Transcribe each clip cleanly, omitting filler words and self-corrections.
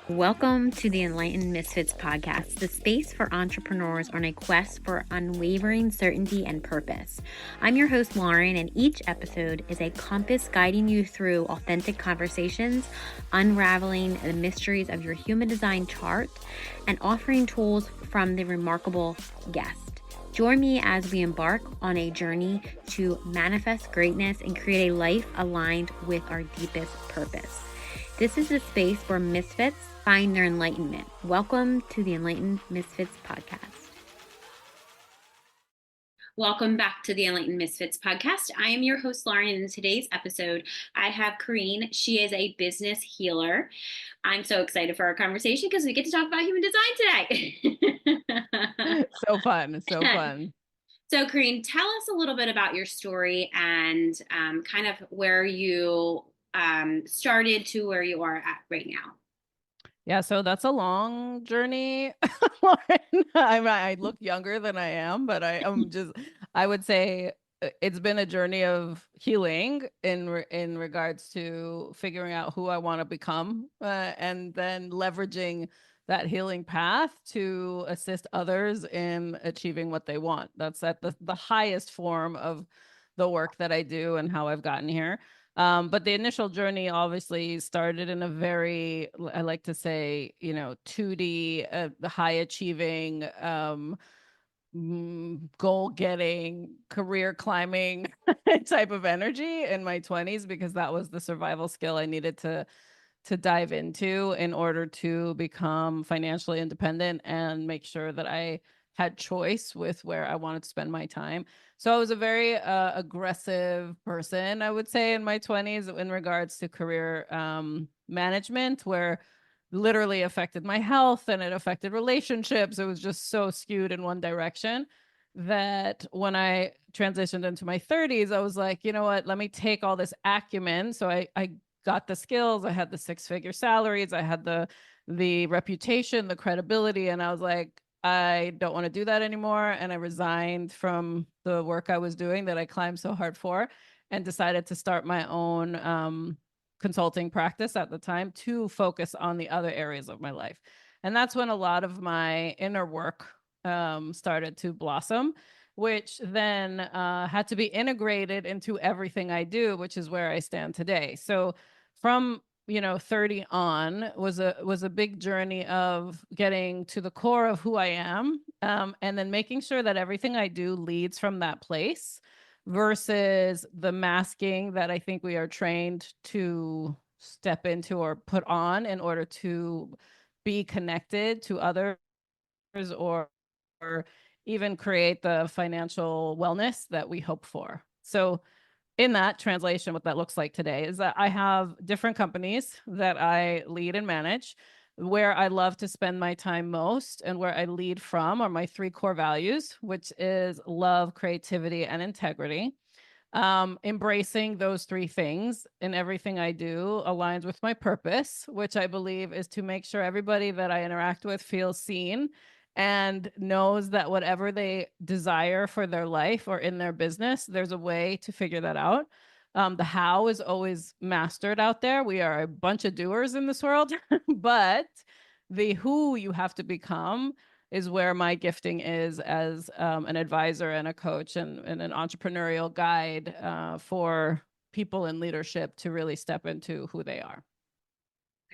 Welcome to the Enlightened Misfits podcast, the space for entrepreneurs on a quest for unwavering certainty and purpose. I'm your host, Lauren, and each episode is a compass guiding you through authentic conversations, unraveling the mysteries of your human design chart, and offering tools from the remarkable guest. Join me as we embark on a journey to manifest greatness and create a life aligned with our deepest purpose. This is the space where misfits find their enlightenment. Welcome to the Enlightened Misfits podcast. Welcome back to the Enlightened Misfits podcast. I am your host, Lauren, and in today's episode, I have Kareen. She is a business healer. I'm so excited for our conversation because we get to talk about human design today. So fun. So fun. So, Kareen, tell us a little bit about your story and kind of where you started to where you are at right now. Yeah, so that's a long journey. Lauren. I look younger than I am, but I would say it's been a journey of healing in regards to figuring out who I want to become, and then leveraging that healing path to assist others in achieving what they want. That's at the highest form of the work that I do and how I've gotten here. But the initial journey obviously started in a very, I like to say, 2D, high achieving, goal getting, career climbing type of energy in my 20s, because that was the survival skill I needed to dive into in order to become financially independent and make sure that I had choice with where I wanted to spend my time. So I was a very aggressive person, I would say, in my 20s in regards to career management, where literally affected my health and it affected relationships. It was just so skewed in one direction that when I transitioned into my 30s, I was like, you know what, let me take all this acumen. So I got the skills, I had the six-figure salaries, I had the reputation, the credibility, and I was like, I don't want to do that anymore. And I resigned from the work I was doing that I climbed so hard for, and decided to start my own consulting practice at the time to focus on the other areas of my life. And that's when a lot of my inner work started to blossom, which then had to be integrated into everything I do, which is where I stand today. So from 30 on was a big journey of getting to the core of who I am, and then making sure that everything I do leads from that place versus the masking that I think we are trained to step into or put on in order to be connected to others, or even create the financial wellness that we hope for. So in that translation, what that looks like today is that I have different companies that I lead and manage. Where I love to spend my time most and where I lead from are my three core values, which is love, creativity, and integrity. Embracing those three things in everything I do aligns with my purpose, which I believe is to make sure everybody that I interact with feels seen and knows that whatever they desire for their life or in their business, there's a way to figure that out. The how is always mastered out there. We are a bunch of doers in this world, but the who you have to become is where my gifting is as an advisor and a coach and an entrepreneurial guide for people in leadership to really step into who they are.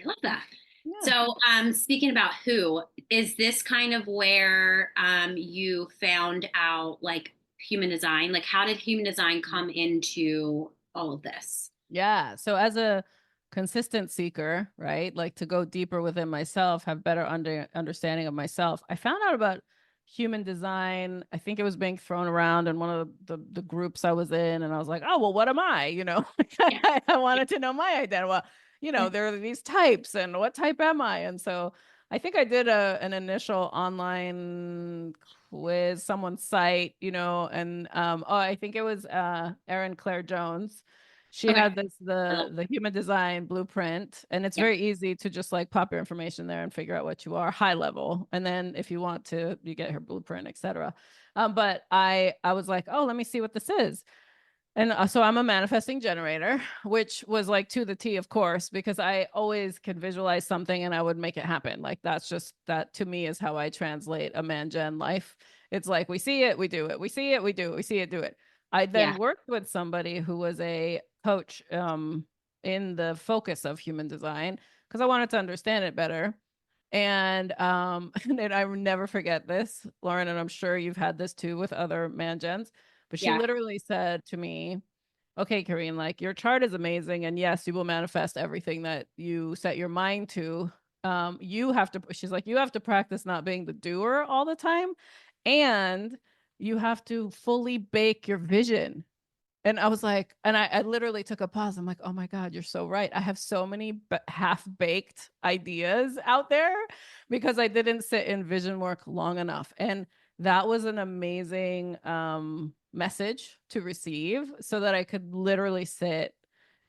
I love that. Yeah. So speaking about who, is this kind of where you found out like human design? Like how did human design come into all of this? Yeah. So as a consistent seeker, right, like to go deeper within myself, have better understanding of myself, I found out about human design. I think it was being thrown around in one of the groups I was in, and I was like, oh, well, what am I? Yeah. I wanted to know my identity. Well, there are these types, and what type am I? And so I think I did an initial online quiz, someone's site, and I think it was Erin Claire Jones. She had the human design blueprint, and it's very easy to just like pop your information there and figure out what you are high level. And then if you want to, you get her blueprint, etc. But I was like, oh, let me see what this is. And so I'm a manifesting generator, which was like to the T, of course, because I always could visualize something and I would make it happen. Like that's just that to me is how I translate a man gen life. It's like we see it, we do it. We see it, we do it. We see it, do it. I Yeah. then worked with somebody who was a coach in the focus of human design because I wanted to understand it better. And and I will never forget this, Lauren, and I'm sure you've had this too with other man gens. But she Yeah. literally said to me, okay, Kareen, like your chart is amazing. And yes, you will manifest everything that you set your mind to. You have to, she's like, you have to practice not being the doer all the time. And you have to fully bake your vision. And I was like, and I literally took a pause. I'm like, oh my God, you're so right. I have so many half-baked ideas out there because I didn't sit in vision work long enough. And that was an amazing message to receive so that I could literally sit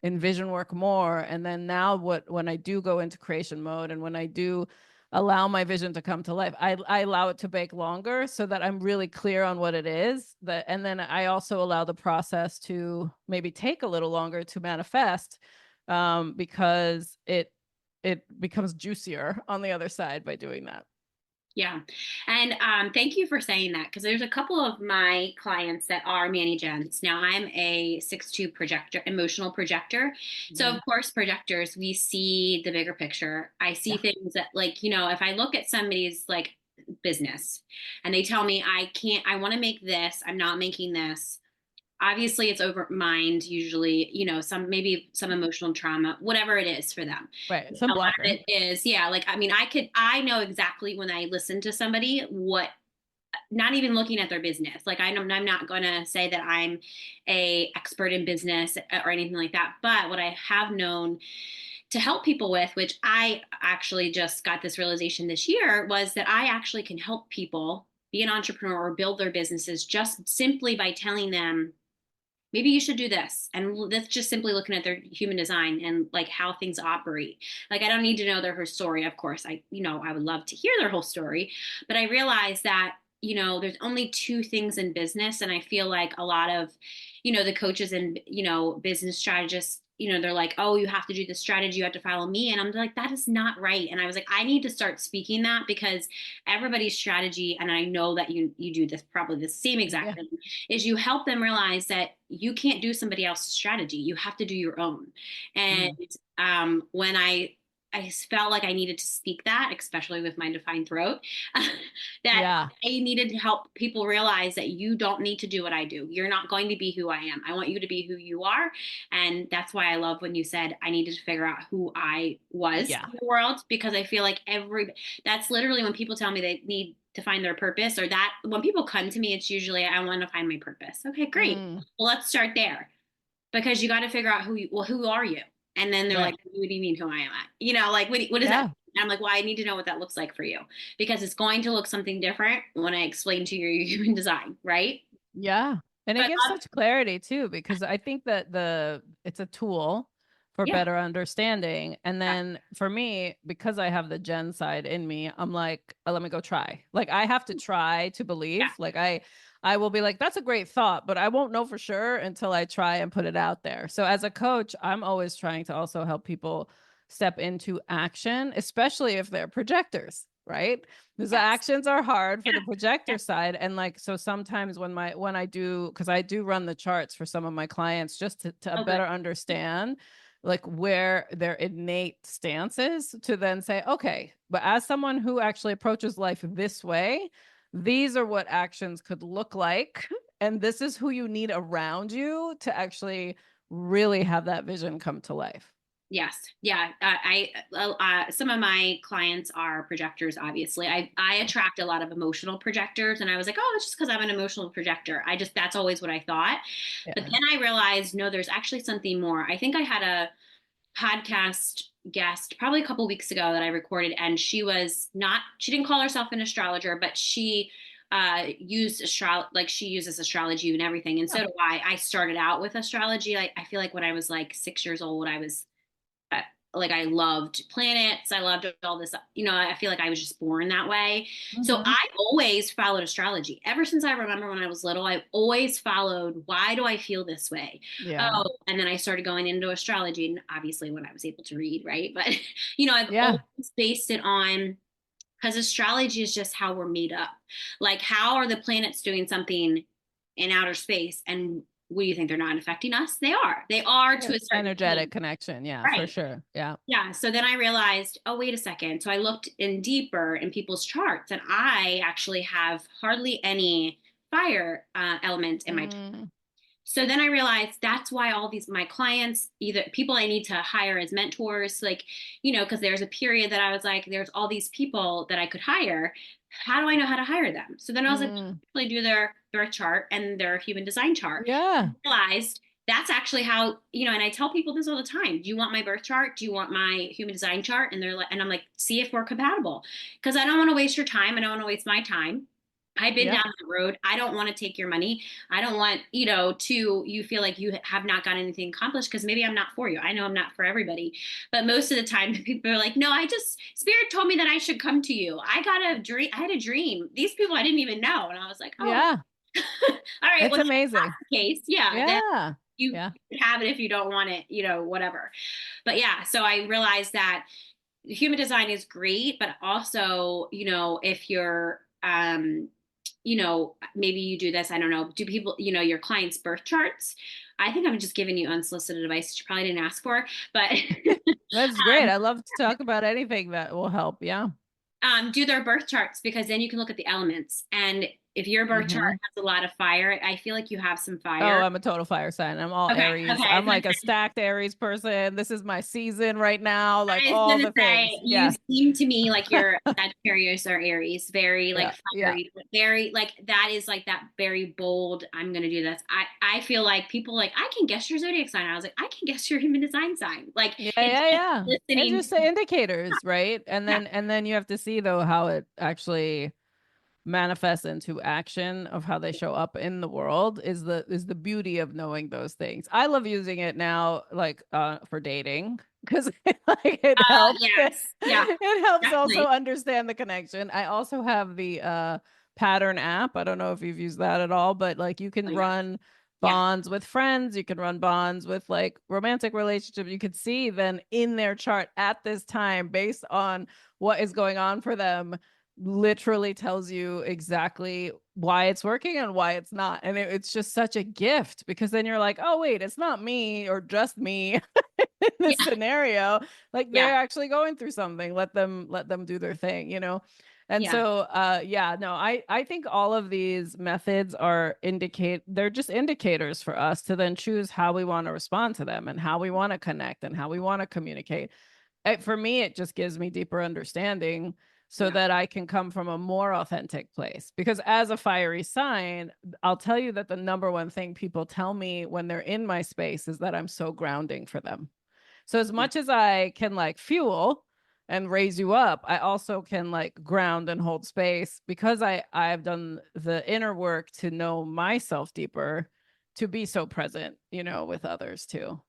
in vision work more. And then now when I do go into creation mode and when I do allow my vision to come to life, I allow it to bake longer so that I'm really clear on what it is that, and then I also allow the process to maybe take a little longer to manifest because it becomes juicier on the other side by doing that. Yeah. And thank you for saying that because there's a couple of my clients that are Manny Gens. Now, I'm a 6-2 projector, emotional projector. So, Mm. of course, projectors, we see the bigger picture. I see Yeah. things that, like, if I look at somebody's like business and they tell me, I want to make this, I'm not making this. Obviously, it's over mind, usually, maybe some emotional trauma, whatever it is for them. Right. Some A lot of blocker. it is, yeah, like, I mean, I know exactly when I listen to somebody what, not even looking at their business. Like, I'm not going to say that I'm a expert in business or anything like that. But what I have known to help people with, which I actually just got this realization this year, was that I actually can help people be an entrepreneur or build their businesses just simply by telling them, maybe you should do this. And that's just simply looking at their human design and like how things operate. Like, I don't need to know their whole story. Of course, I would love to hear their whole story, but I realize that, there's only two things in business. And I feel like a lot of, the coaches and, business strategists, they're like, oh, you have to do this strategy. You have to follow me. And I'm like, that is not right. And I was like, I need to start speaking that because everybody's strategy, and I know that you do this probably the same exact Yeah. thing, is you help them realize that you can't do somebody else's strategy. You have to do your own. And Mm. when I felt like I needed to speak that, especially with my defined throat, that Yeah. I needed to help people realize that you don't need to do what I do. You're not going to be who I am. I want you to be who you are. And that's why I love when you said I needed to figure out who I was Yeah. in the world, because I feel like that's literally when people tell me they need to find their purpose, or that when people come to me, it's usually, I want to find my purpose. Okay, great. Mm. Well, let's start there, because you got to figure out who are you? And then they're like, Right. what do you mean who I am? Like, what does that mean? Yeah. And I'm like, well, I need to know what that looks like for you, because it's going to look something different when I explain to you your human design, right? Yeah. And it But gives such clarity too, because I think that it's a tool for yeah, better understanding. And then for me, because I have the Gen side in me, I'm like, oh, let me go try. Like I have to try to yeah, believe. Like I will be like, that's a great thought, but I won't know for sure until I try and put it out there. So as a coach, I'm always trying to also help people step into action, especially if they're projectors, right? Because the yes, actions are hard for yeah, the yeah, projector side. And like, so sometimes when I do, because I do run the charts for some of my clients just to oh, good, better understand like where their innate stance is, to then say, okay, but as someone who actually approaches life this way, these are what actions could look like. And this is who you need around you to actually really have that vision come to life. yes, yeah. Some of my clients are projectors. Obviously, I attract a lot of emotional projectors, and I was like, oh, it's just because I'm an emotional projector. That's always what I thought. But Yeah. then I realized, no, there's actually something more. I think I had a podcast guest probably a couple weeks ago that I recorded, and she didn't call herself an astrologer, but she she uses astrology and everything. And so Yeah. do I. I started out with astrology. Like, I feel like when I was like 6 years old, I was like I loved planets. I loved all this, I feel like I was just born that way. So Mhm. I always followed astrology. Ever since I remember when I was little, I've always followed, why do I feel this way? Yeah. Oh, and then I started going into astrology, and obviously when I was able to read, right? But, I've Yeah. always based it on, because astrology is just how we're made up. Like, how are the planets doing something in outer space? And what do you think? They're not affecting us? They are. They are to a certain Energetic extent. connection. Yeah, for Right. sure. Yeah. Yeah. So then I realized, oh, wait a second. So I looked in deeper in people's charts, and I actually have hardly any fire element in my. Mm, So then I realized that's why all these my clients, either people I need to hire as mentors, like, because there's a period that I was like, there's all these people that I could hire. How do I know how to hire them? So then I was like, mm, actually do their birth chart and their human design chart. I yeah. realized that's actually how, and I tell people this all the time. Do you want my birth chart? Do you want my human design chart? And they're like, and I'm like, see if we're compatible. Because I don't want to waste your time. I don't want to waste my time. I've been Yep. down that road. I don't want to take your money. I don't want, to you feel like you have not gotten anything accomplished because maybe I'm not for you. I know I'm not for everybody. But most of the time people are like, no, Spirit told me that I should come to you. I got a dream. I had a dream. These people I didn't even know. And I was like, oh, Yeah. all right. It's Well, if amazing. that's the case. Yeah. Then Yeah. you Yeah. have it if you don't want it, whatever. But yeah, so I realized that human design is great, but also, if you're, maybe you do this, I don't know, do people, your clients' birth charts? I think I'm just giving you unsolicited advice that you probably didn't ask for, but That's great. I love to talk about anything that will help. Yeah. do their birth charts, because then you can look at the elements. And if your birth chart Hmm. has a lot of fire, I feel like you have some Oh, fire. I'm a total fire sign. I'm all Okay, Aries. okay. I'm like a stacked Aries person. This is my season right now. Like I was all gonna the things. say, you Yeah. seem to me like you're Sagittarius or Aries, very like Yeah. Yeah. fiery, very like that is like that very bold. I'm gonna do this. I feel like people like I can guess your zodiac sign. I was like, I can guess your human design sign. Like Yeah, it's yeah, just yeah. It's listening. just the indicators, right? Yeah, And then you have to see though how it actually manifests into action of how they show up in the world is the beauty of knowing those things. I love using it now like for dating because like it helps. yes, yeah, It helps also definitely. understand the connection. I also have the pattern app. I don't know if you've used that at all, but like you Oh can yeah, run yeah, bonds with friends, you can run bonds with like romantic relationships. You could see then in their chart at this time based on what is going on for them literally tells you exactly why it's working and why it's not. And it's just such a gift because then you're like, oh, wait, it's not me or just me in this yeah, scenario. Like yeah, they're actually going through something. Let them do their thing, you know? And yeah, so yeah, no, I think all of these methods they're just indicators for us to then choose how we want to respond to them and how we want to connect and how we want to communicate. For me, it just gives me deeper understanding so yeah, that I can come from a more authentic place. Because as a fiery sign, I'll tell you that the number one thing people tell me when they're in my space is that I'm so grounding for them. So as yeah. much as I can like fuel and raise you up, I also can like ground and hold space because I've done the inner work to know myself deeper to be so present, with others too.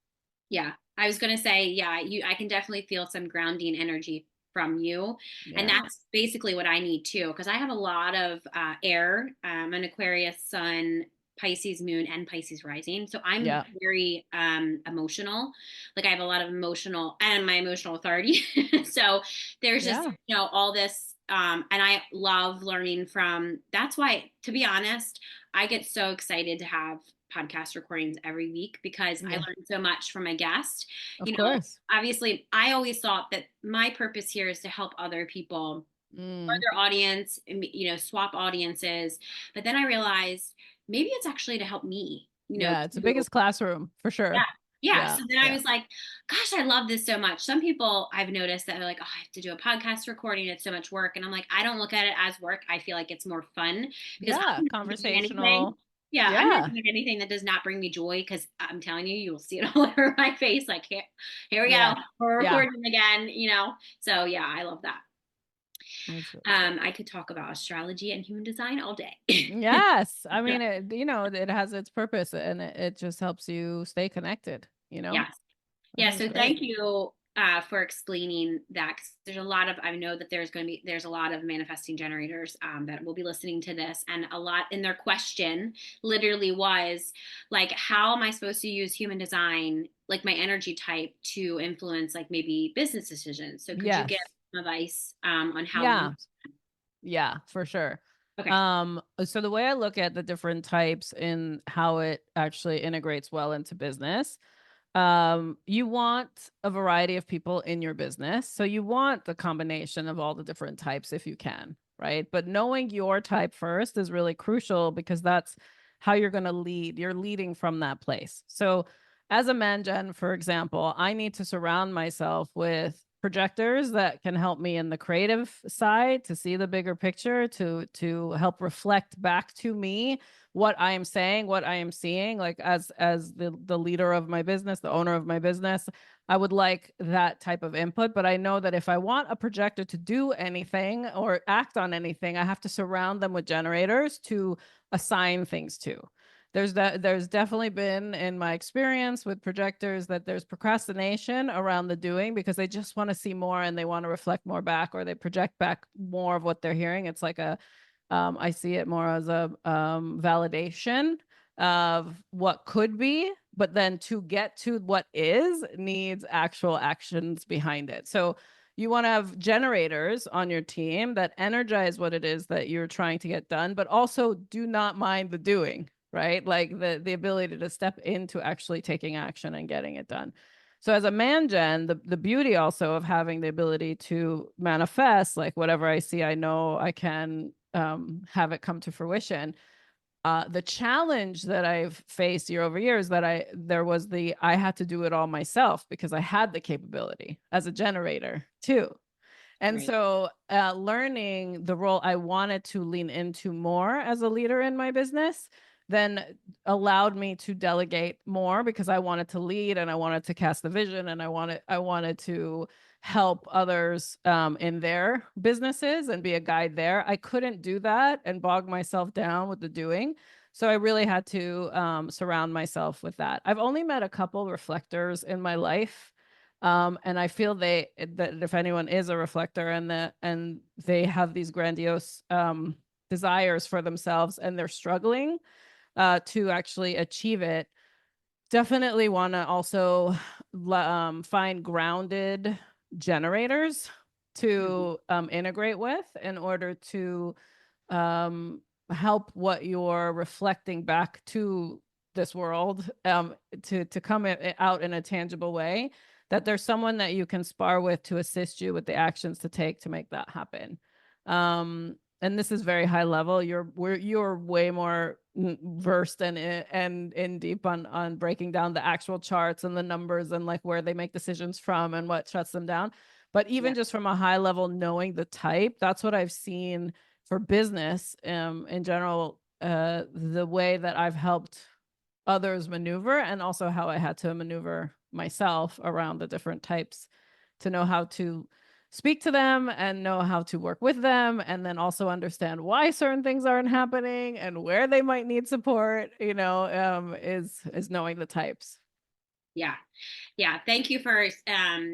Yeah. I was gonna say, yeah, I can definitely feel some grounding energy from you. And Yeah. that's basically what I need too, because I have a lot of air, an Aquarius sun, Pisces moon, and Pisces rising. So I'm Yeah. very emotional. Like I have a lot of emotional and my emotional authority. So there's just, Yeah. all this and I love learning from that's why, to be honest, I get so excited to have podcast recordings every week because I Yeah. learned so much from a guest. Of course. Obviously, I always thought that my purpose here is to help other people or Mm. their audience, and, swap audiences. But then I realized maybe it's actually to help me, Yeah, it's the to, biggest classroom for yeah. sure. Yeah. Yeah. So then I Yeah. was like, gosh, I love this so much. Some people I've noticed that are like, oh, I have to do a podcast recording. It's so much work. And I'm like, I don't look at it as work. I feel like it's more fun because Yeah. I'm not doing anything. Conversational. Yeah, I'm not Yeah. doing anything that does not bring me joy because I'm telling you, you will see it all over my face. Like, here we go. Yeah. We're Yeah. recording again. So yeah, I love that. That's really cool. I could talk about astrology and human design all day. Yes. I mean, it has its purpose and it just helps you stay connected, Yes. I Yeah. think it's So great. thank you. for explaining that. 'Cause there's a lot of, I know that there's a lot of manifesting generators that will be listening to this, and a lot in their question literally was like, how am I supposed to use human design, like my energy type, to influence like maybe business decisions? So could you give Yes. some advice on how you? Yeah. Yeah, for sure. Okay. So the way I look at the different types and how it actually integrates well into business, you want a variety of people in your business. So you want the combination of all the different types if you can, right? But knowing your type first is really crucial because that's how you're going to lead. You're leading from that place. So as a man gen, for example, I need to surround myself with projectors that can help me in the creative side to see the bigger picture, to help reflect back to me what I am saying, what I am seeing, like as the leader of my business, the owner of my business, I would like that type of input. But I know that if I want a projector to do anything or act on anything, I have to surround them with generators to assign things to. There's definitely been in my experience with projectors that there's procrastination around the doing because they just want to see more and they want to reflect more back, or they project back more of what they're hearing. It's like I see it more as a validation of what could be, but then to get to what is needs actual actions behind it. So you want to have generators on your team that energize what it is that you're trying to get done, but also do not mind the doing, right? Like the ability to step into actually taking action and getting it done. So as a man gen, the beauty also of having the ability to manifest, like whatever I see, I know I can have it come to fruition. The challenge that I've faced year over year is that I had to do it all myself because I had the capability as a generator too. And Right. so, learning the role I wanted to lean into more as a leader in my business then allowed me to delegate more because I wanted to lead and I wanted to cast the vision and I wanted to help others in their businesses and be a guide there. I couldn't do that and bog myself down with the doing. So I really had to surround myself with that. I've only met a couple reflectors in my life, and I feel that if anyone is a reflector and they have these grandiose desires for themselves and they're struggling to actually achieve it, definitely want to also find grounded generators Mhm. to integrate with in order to um, help what you're reflecting back to this world to come out in a tangible way, that there's someone that you can spar with to assist you with the actions to take to make that happen. And this is very high level. You're way more versed and in deep on breaking down the actual charts and the numbers and like where they make decisions from and what shuts them down. But even Yeah. just from a high level, knowing the type, that's what I've seen for business in general, the way that I've helped others maneuver and also how I had to maneuver myself around the different types to know how to speak to them and know how to work with them, and then also understand why certain things aren't happening and where they might need support, is knowing the types. Yeah. Yeah. Thank you for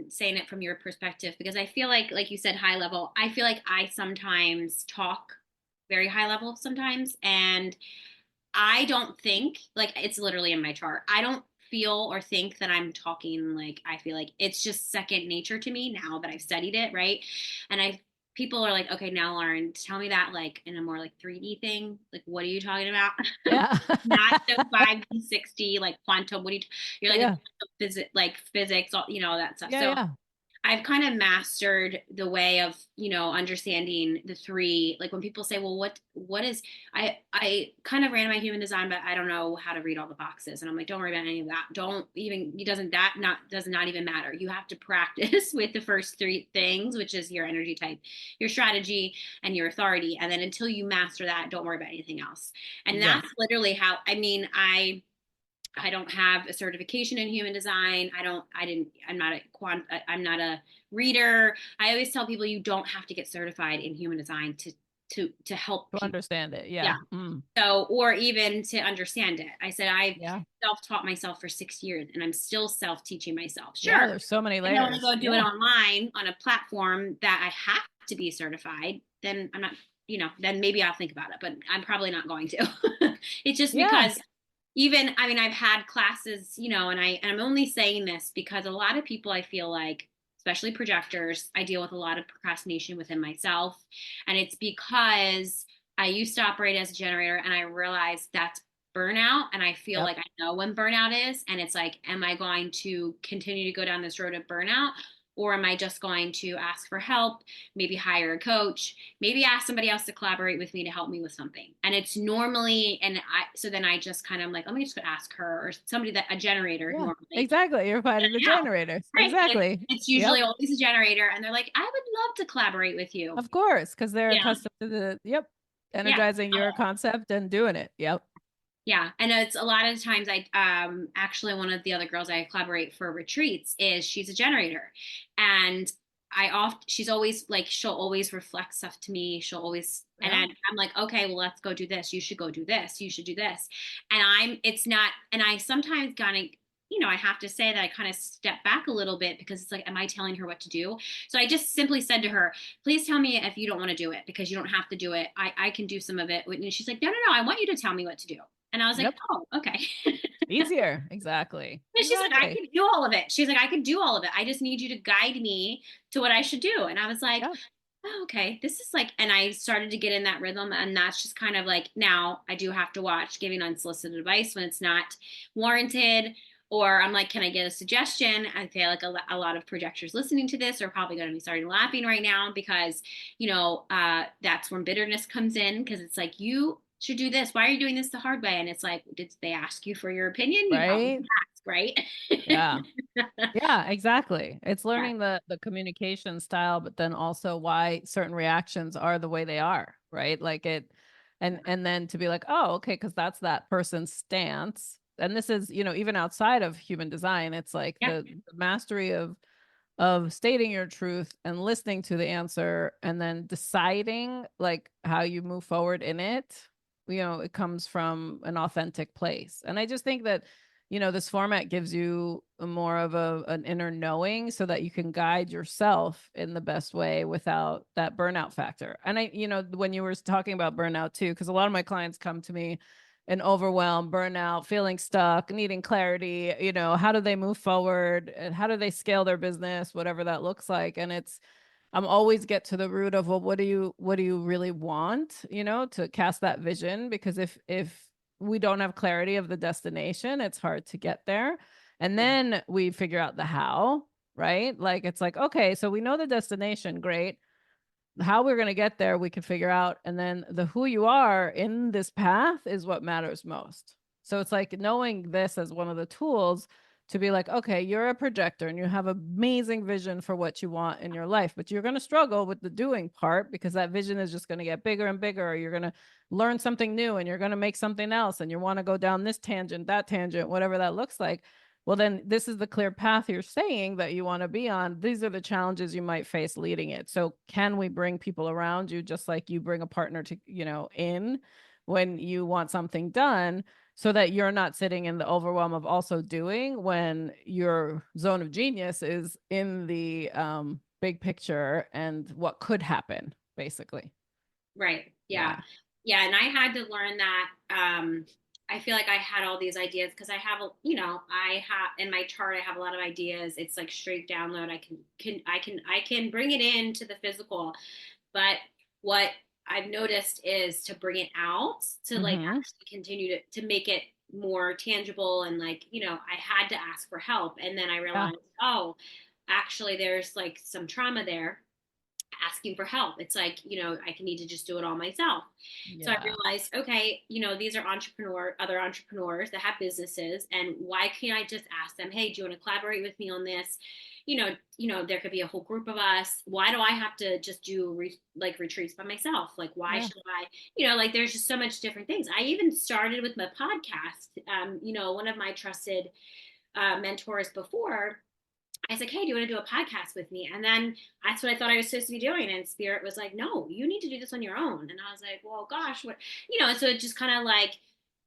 saying it from your perspective, because I feel like you said, high level. I feel like I sometimes talk very high level sometimes, and I don't think, like, it's literally in my chart. I don't feel or think that I'm talking like, I feel like it's just second nature to me now that I've studied it, right? And people are like, okay, now Lauren, tell me that like in a more like 3D thing. Like, what are you talking about? Yeah. Not the 5D, 60, like quantum. What do you're like a Yeah. physics, like physics, all, that stuff. Yeah. So Yeah. I've kind of mastered the way of, understanding the three. Like when people say, well, what is, I kind of ran my human design, but I don't know how to read all the boxes. And I'm like, don't worry about any of that. Don't even, it doesn't, that not, does not even matter. You have to practice with the first three things, which is your energy type, your strategy, and your authority. And then until you master that, don't worry about anything else. And Yes. that's literally how, I don't have a certification in human design. I'm not a reader. I always tell people you don't have to get certified in human design to help To people. understand it. Yeah. Yeah. Mm. So, or even to understand it. I said, I've Yeah. self-taught myself for 6 years and I'm still self-teaching myself. Yeah. Sure. There's so many And then when I layers. go do it Yeah. online on a platform that I have to be certified, then I'm not, then maybe I'll think about it, but I'm probably not going to. It's just Yeah. because even, I mean, I've had classes, and I'm only saying this because a lot of people, I feel like, especially projectors, I deal with a lot of procrastination within myself. And it's because I used to operate as a generator and I realized that's burnout. And I feel Yep. like I know when burnout is. And it's like, am I going to continue to go down this road of burnout? Or am I just going to ask for help, maybe hire a coach, maybe ask somebody else to collaborate with me to help me with something? And it's normally, so then I just kind of like, let me just go ask her or somebody a generator Yeah. normally. Exactly. You're finding the Yeah, generators. right. Exactly. It's Yep. usually always a generator. And they're like, I would love to collaborate with you. Of course, because they're Yeah. accustomed to yep, Yeah. energizing your concept and doing it. Yep. Yeah, and it's a lot of times I actually one of the other girls I collaborate for retreats is she's a generator, and she's always like she'll always reflect stuff to me. She'll always and Yeah. I'm like, okay, well, let's go do this. You should go do this. You should do this. And it's not, and I sometimes kind of, I have to say that I kind of step back a little bit because it's like, am I telling her what to do? So I just simply said to her, please tell me if you don't want to do it because you don't have to do it. I can do some of it. And she's like, no, no, no, I want you to tell me what to do. And I was like, Yep. oh, okay. Easier. Exactly. And she's like, I Exactly. can do all of it. She's like, I can do all of it. I just need you to guide me to what I should do. And I was like, Yeah. oh, okay, this is like, and I started to get in that rhythm. And that's just kind of like, now I do have to watch giving unsolicited advice when it's not warranted. Or I'm like, can I get a suggestion? I feel like a lot of projectors listening to this are probably going to be starting laughing right now because, that's when bitterness comes in because it's like, you should do this. Why are you doing this the hard way? And it's like, did they ask you for your opinion? You probably Right. asked, right? Yeah. Yeah, exactly. It's Yeah. learning the communication style, but then also why certain reactions are the way they are, right? Like it and then to be like, oh, okay, because that's that person's stance. And this is, even outside of human design, it's like Yeah. the mastery of stating your truth and listening to the answer and then deciding like how you move forward in it. It comes from an authentic place. And I just think that this format gives you more of an inner knowing so that you can guide yourself in the best way without that burnout factor. And when you were talking about burnout too, because a lot of my clients come to me and overwhelm, burnout, feeling stuck, needing clarity, how do they move forward and how do they scale their business, whatever that looks like. And I'm always get to the root of, well, what do you really want, to cast that vision? Because if we don't have clarity of the destination, it's hard to get there. And Yeah. then we figure out the how, right? Like, it's like, okay, so we know the destination, great. How we're going to get there, we can figure out. And then the who you are in this path is what matters most. So it's like knowing this as one of the tools to be like, okay, you're a projector and you have amazing vision for what you want in your life, but you're going to struggle with the doing part because that vision is just going to get bigger and bigger, or you're going to learn something new and you're going to make something else and you want to go down this tangent, that tangent, whatever that looks like. Well, then this is the clear path you're saying that you want to be on. These are the challenges you might face leading it. So can we bring people around you just like you bring a partner to, in when you want something done, so that you're not sitting in the overwhelm of also doing when your zone of genius is in the big picture and what could happen, basically. Right. Yeah. Yeah. Yeah. And I had to learn that. I feel like I had all these ideas because I have in my chart, I have a lot of ideas. It's like straight download. I can bring it into the physical, but what I've noticed is to bring it out to like Mm-hmm. actually continue to make it more tangible and like, I had to ask for help. And then I Yeah. realized, oh, actually there's like some trauma there asking for help. It's like, I can need to just do it all myself. So I Yeah. realized, okay, these are other entrepreneurs that have businesses. And why can't I just ask them, hey, do you want to collaborate with me on this? There could be a whole group of us. Why do I have to just do like retreats by myself? Like, why Yeah. should I, like there's just so much different things. I even started with my podcast. One of my trusted mentors before, was like, hey, do you want to do a podcast with me? And then that's what I thought I was supposed to be doing. And Spirit was like, no, you need to do this on your own. And I was like, well, gosh, what, and so it just kind of like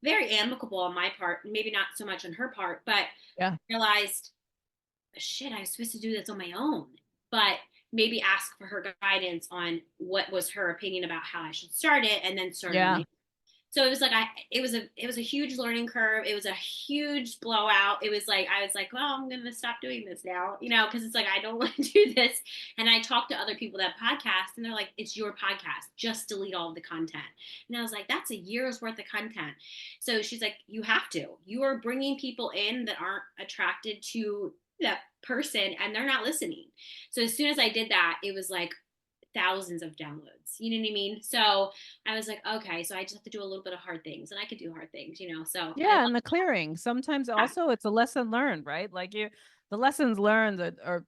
very amicable on my part, maybe not so much on her part, but Yeah. I realized, shit, I was supposed to do this on my own, but maybe ask for her guidance on what was her opinion about how I should start it, and then start it on Yeah. my. So it was like it was a huge learning curve. It was a huge blowout. It was like I was like, well, I'm gonna stop doing this now, because it's like I don't want to do this. And I talked to other people that podcast, and they're like, it's your podcast. Just delete all of the content. And I was like, that's a year's worth of content. So she's like, you have to. You are bringing people in that aren't attracted to that person, and they're not listening. So as soon as I did that, it was like thousands of downloads. You know what I mean? So I was like, okay, so I just have to do a little bit of hard things, and I could do hard things. So I Yeah, and the clearing. Sometimes love also it's a lesson learned, right? Like the lessons learned that are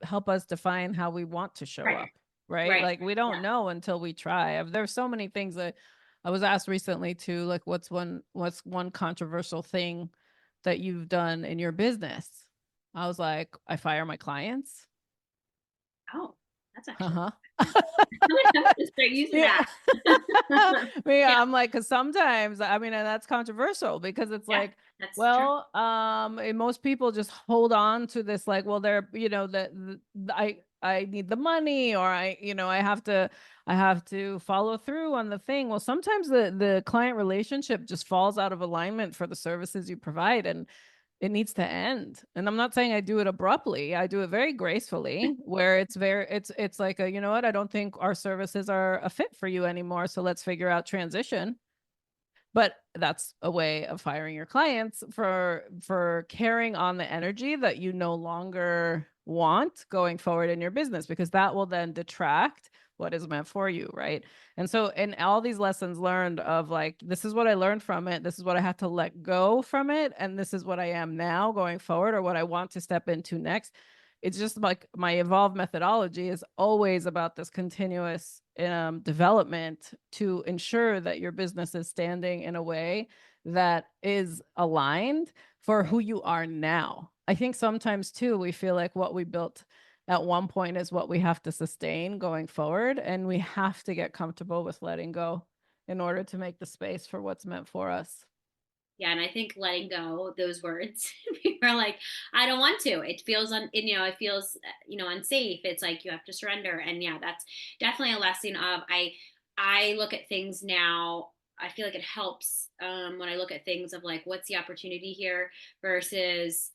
help us define how we want to show that. up, right? Right. Like we don't Yeah. know until we try. There's so many things that I was asked recently too, like what's one controversial thing that you've done in your business? I was like, I fire my clients. Oh, that's actually. Uh-huh. I'm gonna start using Yeah. that. Yeah. Yeah, I'm like, because sometimes, I mean, and that's controversial because it's Yeah. like, That's true. well, and most people just hold on to this, like, well, they're, I need the money, or I have to follow through on the thing. Well, sometimes the client relationship just falls out of alignment for the services you provide, and it needs to end. And I'm not saying I do it abruptly. I do it very gracefully, where it's like a, you know what, I don't think our services are a fit for you anymore. So let's figure out transition. But that's a way of firing your clients for carrying on the energy that you no longer want going forward in your business, because that will then detract what is meant for you, right? And so in all these lessons learned of like, this is what I learned from it, this is what I had to let go from it, and this is what I am now going forward, or what I want to step into next. It's just like my evolved methodology is always about this continuous development to ensure that your business is standing in a way that is aligned for who you are now. I think sometimes too, we feel like what we built at one point is what we have to sustain going forward. And we have to get comfortable with letting go in order to make the space for what's meant for us. Yeah, and I think letting go those words, people are like, I don't want to. It feels it feels unsafe. It's like you have to surrender, and yeah, that's definitely a lesson of I look at things now. I feel like it helps when I look at things of like, what's the opportunity here versus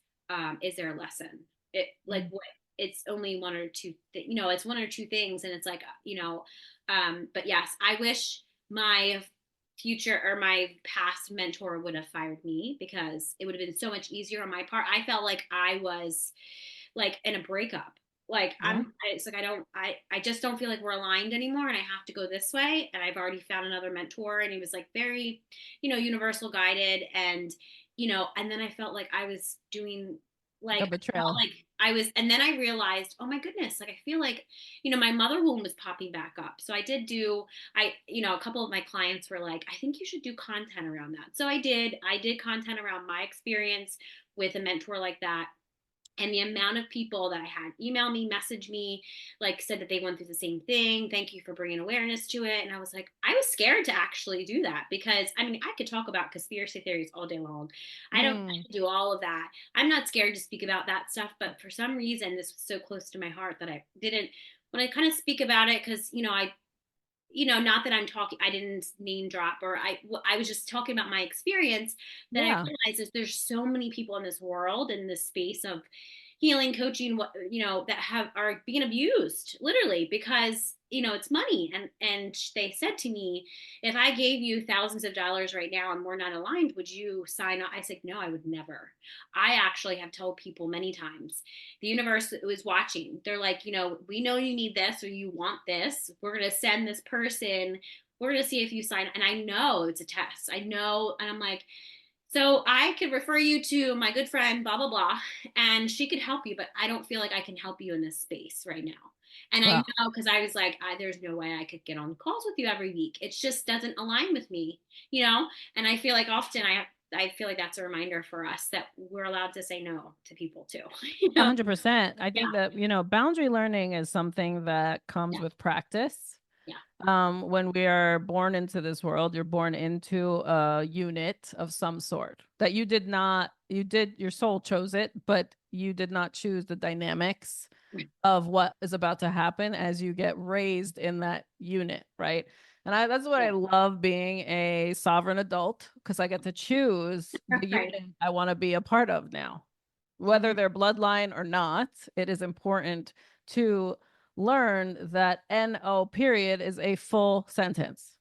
is there a lesson? It like Mm. what it's only one or two. It's one or two things, and it's like But yes, I wish my future or my past mentor would have fired me, because it would have been so much easier on my part. I felt like I was like in a breakup. Like Yeah. it's like I just don't feel like we're aligned anymore, and I have to go this way. And I've already found another mentor, and he was like very, universal guided, and then I felt like I was doing A like I felt betrayal. like I was, and then I realized, oh my goodness, like I feel like, my mother wound was popping back up. So I did do a couple of my clients were like, I think you should do content around that. So I did content around my experience with a mentor like that. And the amount of people that I had email me, message me, like said that they went through the same thing. Thank you for bringing awareness to it. And I was like, I was scared to actually do that, because I mean, I could talk about conspiracy theories all day long. I Mm. can do all of that. I'm not scared to speak about that stuff, but for some reason, this was so close to my heart that I didn't, when I kind of speak about it, because, not that I'm talking, I didn't name drop, or I was just talking about my experience, that I Yeah. realized that there's so many people in this world, in this space of healing, coaching, that are being abused literally, because, it's money. And they said to me, if I gave you thousands of dollars right now and we're not aligned, would you sign up? I said, no, I would never. I actually have told people many times, the universe was watching. They're like, we know you need this or you want this. We're going to send this person. We're going to see if you sign. And I know it's a test. I know. And I'm like, so I could refer you to my good friend, blah, blah, blah, and she could help you, but I don't feel like I can help you in this space right now. And I Well, know, because I was like, there's no way I could get on calls with you every week. It just doesn't align with me, you know? And I feel like often I feel like that's a reminder for us that we're allowed to say no to people too. 100%. I Yeah. think that, boundary learning is something that comes Yeah. with practice. Yeah. When we are born into this world, you're born into a unit of some sort that your soul chose it, but you did not choose the dynamics of what is about to happen as you get raised in that unit, right? And that's what I love being a sovereign adult, because I get to choose the unit I want to be a part of now. Whether they're bloodline or not, it is important to learn that NO period is a full sentence.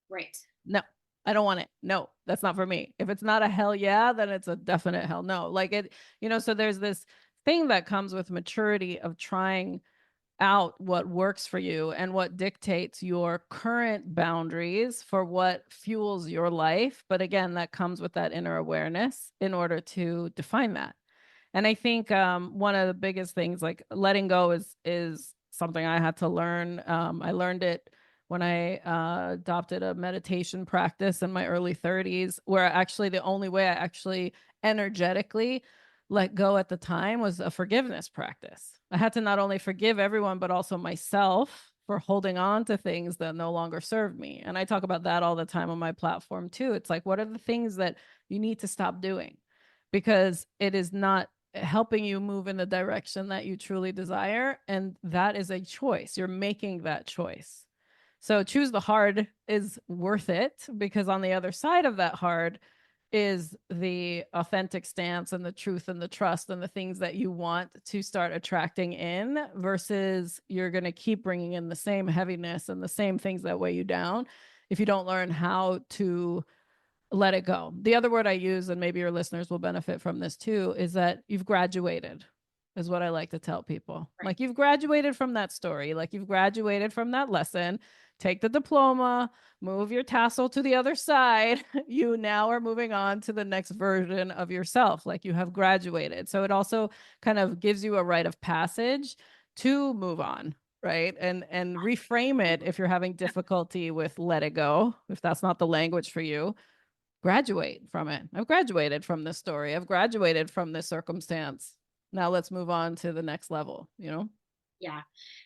Right. No, I don't want it. No, that's not for me. If it's not a hell yeah, then it's a definite hell no. Like it, so there's this thing that comes with maturity of trying out what works for you and what dictates your current boundaries for what fuels your life. But again, that comes with that inner awareness in order to define that. And I think one of the biggest things, like letting go, is something I had to learn. I learned it when I adopted a meditation practice in my early 30s, where actually the only way I actually energetically let go at the time was a forgiveness practice. I had to not only forgive everyone, but also myself for holding on to things that no longer serve me. And I talk about that all the time on my platform too. It's like, what are the things that you need to stop doing? Because it is not helping you move in the direction that you truly desire. And that is a choice. You're making that choice. So choose the hard is worth it, because on the other side of that hard is the authentic stance and the truth and the trust and the things that you want to start attracting in, versus you're going to keep bringing in the same heaviness and the same things that weigh you down if you don't learn how to let it go. The other word I use, and maybe your listeners will benefit from this too, is that you've graduated, is what I like to tell people. Right. Like, you've graduated from that story, like you've graduated from that lesson. Take the diploma, move your tassel to the other side. You now are moving on to the next version of yourself. Like, you have graduated. So it also kind of gives you a rite of passage to move on, right? And reframe it if you're having difficulty with let it go, if that's not the language for you. Graduate from it. I've graduated from this story. I've graduated from this circumstance. Now let's move on to the next level, Yeah,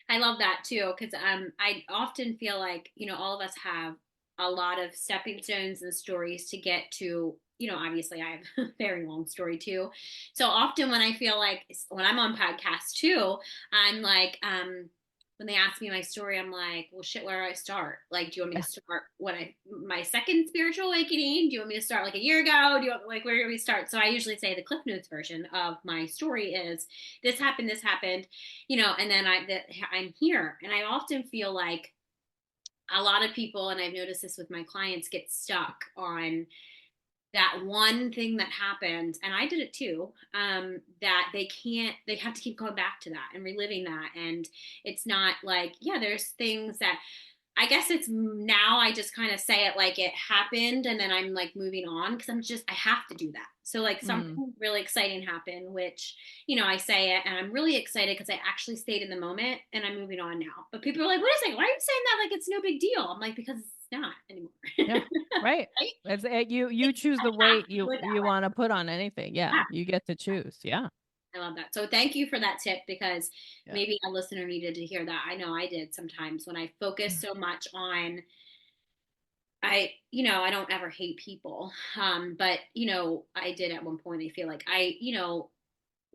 I love that too, because I often feel like, all of us have a lot of stepping stones and stories to get to, obviously I have a very long story too. So often when I feel like, when I'm on podcasts too, I'm like, when they ask me my story, I'm like, well, shit, where do I start? Like, do you want me to start my second spiritual awakening? Do you want me to start like a year ago? Do you want, like, where do we start? So I usually say the Cliff Notes version of my story is this happened, and then I'm here. And I often feel like a lot of people, and I've noticed this with my clients, get stuck on that one thing that happened, and I did it too, that they have to keep going back to that and reliving that. And it's not like, yeah, there's things that, I guess it's now I just kind of say it like it happened, and then I'm like moving on, because I have to do that. So like something really exciting happened, which, I say it and I'm really excited because I actually stayed in the moment and I'm moving on now. But people are like, wait a second, why are you saying that like it's no big deal? I'm like, because it's not anymore. Yeah, right. It's you choose the weight you want to put on anything. Yeah, you get to choose. Yeah. I love that. So thank you for that tip, because maybe a listener needed to hear that. I know I did sometimes when I focus so much on, I don't ever hate people. But I did at one point. I feel like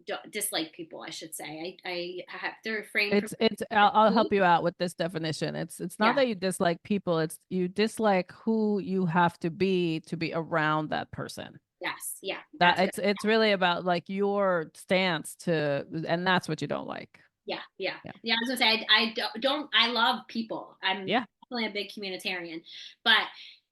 don't dislike people, I should say. I have, they're framed. I'll help you out with this definition. It's not that you dislike people. It's you dislike who you have to be around that person. Yes. Yeah. That it's really about like your stance and that's what you don't like. Yeah. I was gonna say, I love people. I'm definitely a big communitarian, but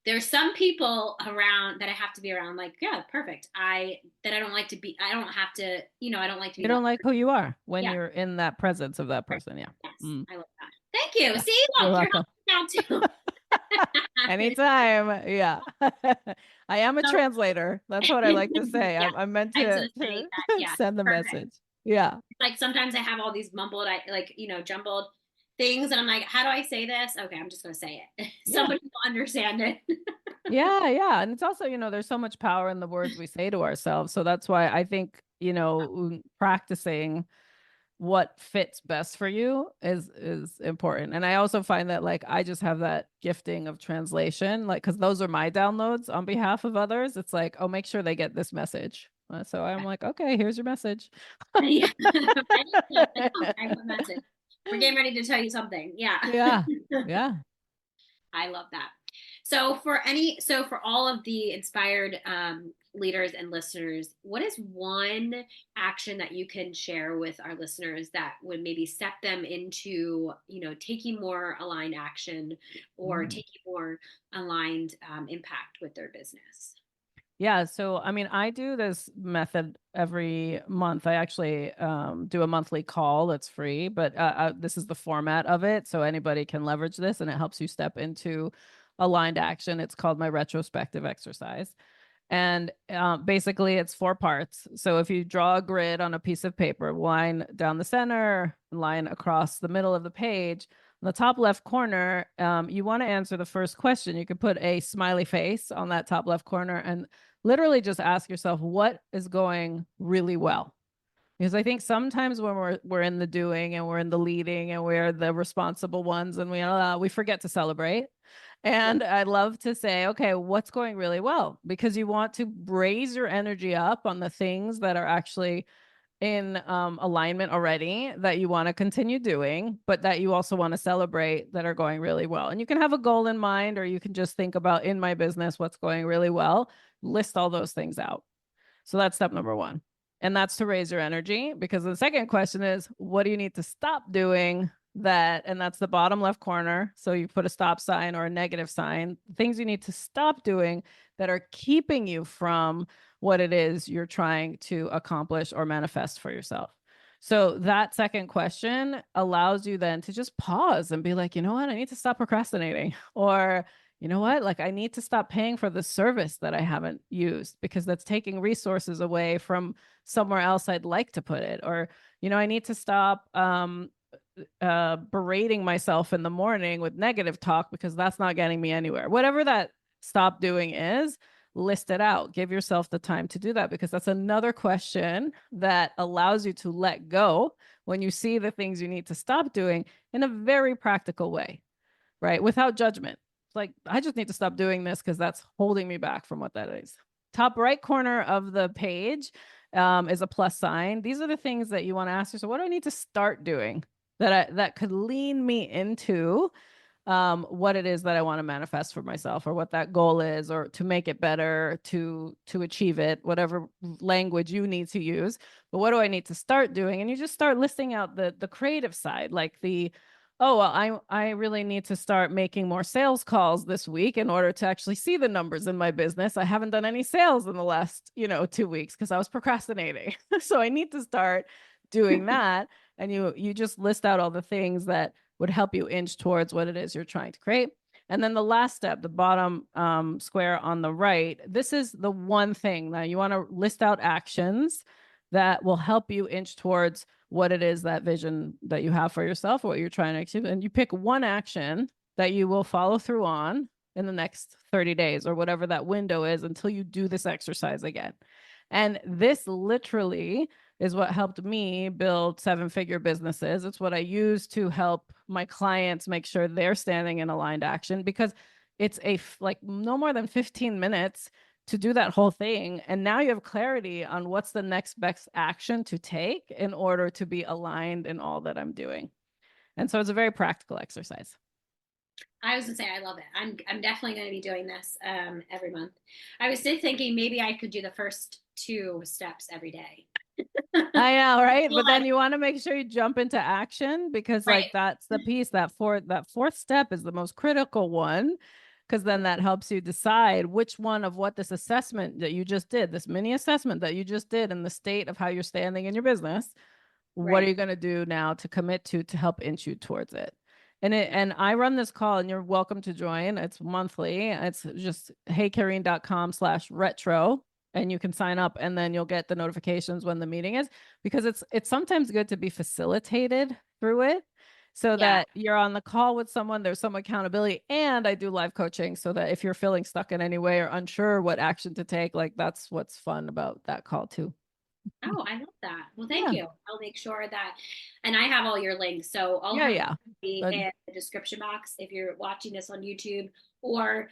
there's some people around that I have to be around. Like, yeah, perfect. I don't like to be. I don't have to. I don't like to be. You don't like who you are when you're in that presence of that person. Yeah. Yes, I love that. Thank you. Yeah. See, look, you're helping now too. Anytime. Yeah. I am a translator. That's what I like to say. I'm meant to send the message. Yeah. Like sometimes I have all these jumbled things and I'm like, how do I say this? Okay, I'm just going to say it. Yeah. Somebody will understand it. Yeah, yeah. And it's also, there's so much power in the words we say to ourselves. So that's why I think, practicing what fits best for you is important. And I also find that like I just have that gifting of translation, like because those are my downloads on behalf of others. It's like, oh, make sure they get this message. So I'm like, okay, here's your message. Yeah. Right? Like, okay, what message? We're getting ready to tell you something. Yeah. Yeah. Yeah. I love that. So for all of the inspired leaders and listeners, what is one action that you can share with our listeners that would maybe step them into, taking more aligned action or Mm. taking more aligned impact with their business? Yeah. So, I mean, I do this method every month. I actually do a monthly call that's free, but this is the format of it. So anybody can leverage this and it helps you step into aligned action. It's called my retrospective exercise. And basically, it's 4 parts. So if you draw a grid on a piece of paper, line down the center, line across the middle of the page, in the top left corner, you want to answer the first question. You could put a smiley face on that top left corner and literally just ask yourself, what is going really well? Because I think sometimes when we're in the doing and we're in the leading and we're the responsible ones and we forget to celebrate. And I love to say, okay, what's going really well? Because you want to raise your energy up on the things that are actually in alignment already that you want to continue doing, but that you also want to celebrate that are going really well. And you can have a goal in mind, or you can just think about in my business, what's going really well, list all those things out. So that's step number one. And that's to raise your energy, because the second question is, what do you need to stop doing that? And that's the bottom left corner. So you put a stop sign or a negative sign, things you need to stop doing that are keeping you from what it is you're trying to accomplish or manifest for yourself. So that second question allows you then to just pause and be like, you know what? I need to stop procrastinating. Or, you know what? Like, I need to stop paying for the service that I haven't used because that's taking resources away from somewhere else I'd like to put it. Or, I need to stop berating myself in the morning with negative talk because that's not getting me anywhere. Whatever that stop doing is, list it out. Give yourself the time to do that, because that's another question that allows you to let go when you see the things you need to stop doing in a very practical way, right? Without judgment. It's like, I just need to stop doing this because that's holding me back from what that is. Top right corner of the page is a plus sign. These are the things that you want to ask yourself, what do I need to start doing that could lean me into what it is that I want to manifest for myself, or what that goal is, or to make it better, to achieve it, whatever language you need to use. But what do I need to start doing? And you just start listing out the creative side, like oh, well, I really need to start making more sales calls this week in order to actually see the numbers in my business. I haven't done any sales in the last, 2 weeks because I was procrastinating. So I need to start doing that. And you just list out all the things that would help you inch towards what it is you're trying to create. And then the last step, the bottom square on the right, this is the one thing that you want to list out actions that will help you inch towards what it is, that vision that you have for yourself, what you're trying to achieve. And you pick one action that you will follow through on in the next 30 days or whatever that window is until you do this exercise again. And this literally is what helped me build 7-figure businesses. It's what I use to help my clients make sure they're standing in aligned action, because it's like no more than 15 minutes to do that whole thing. And now you have clarity on what's the next best action to take in order to be aligned in all that I'm doing. And so it's a very practical exercise. I was gonna say I love it. I'm definitely going to be doing this every month. I was still thinking maybe I could do the first 2 steps every day. I know, right? But then you want to make sure you jump into action, because Right. like that's the piece, that fourth step is the most critical one, because then that helps you decide which one of what this assessment that you just did, this mini assessment that you just did in the state of how you're standing in your business, what are Right. you going to do now to commit to help inch you towards it? And I run this call, and you're welcome to join. It's monthly. It's just heykareen.com/retro. And you can sign up, and then you'll get the notifications when the meeting is, because it's sometimes good to be facilitated through it. so that you're on the call with someone, there's some accountability. And I do live coaching so that if you're feeling stuck in any way or unsure what action to take, like that's what's fun about that call too. Oh, I love that. Well, thank you. I'll make sure that, and I have all your links. So I'll have be in the description box if you're watching this on YouTube or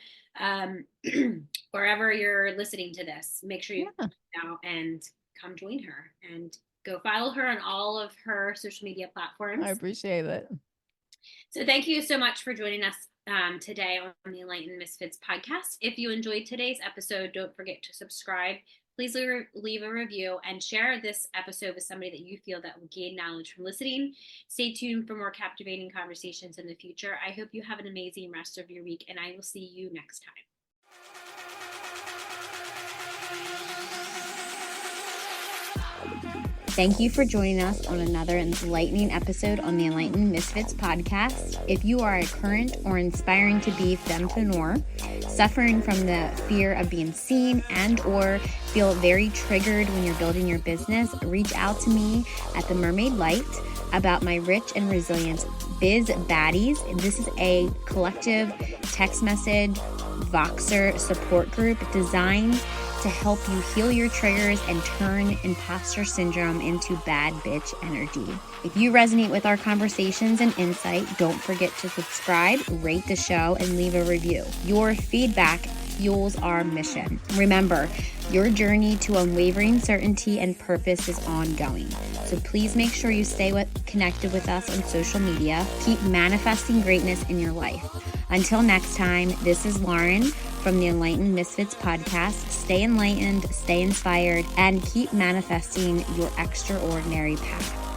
wherever you're listening to this. Make sure you now and come join her and go follow her on all of her social media platforms. I appreciate it. So thank you so much for joining us today on the Enlightened Misfits podcast. If you enjoyed today's episode, don't forget to subscribe. Please leave a review and share this episode with somebody that you feel that will gain knowledge from listening. Stay tuned for more captivating conversations in the future. I hope you have an amazing rest of your week, and I will see you next time. Thank you for joining us on another enlightening episode on the Enlightened Misfits podcast. If you are a current or inspiring to be fempreneur, suffering from the fear of being seen and or feel very triggered when you're building your business, reach out to me at The Mermaid Light about my Rich and Resilient Biz Baddies. This is a collective text message Voxer support group designed to help you heal your triggers and turn imposter syndrome into bad bitch energy. If you resonate with our conversations and insight, don't forget to subscribe, rate the show, and leave a review. Your feedback fuels our mission. Remember, your journey to unwavering certainty and purpose is ongoing. So please make sure you stay connected with us on social media. Keep manifesting greatness in your life. Until next time, this is Lauren from the Enlightened Misfits podcast. Stay enlightened, stay inspired, and keep manifesting your extraordinary path.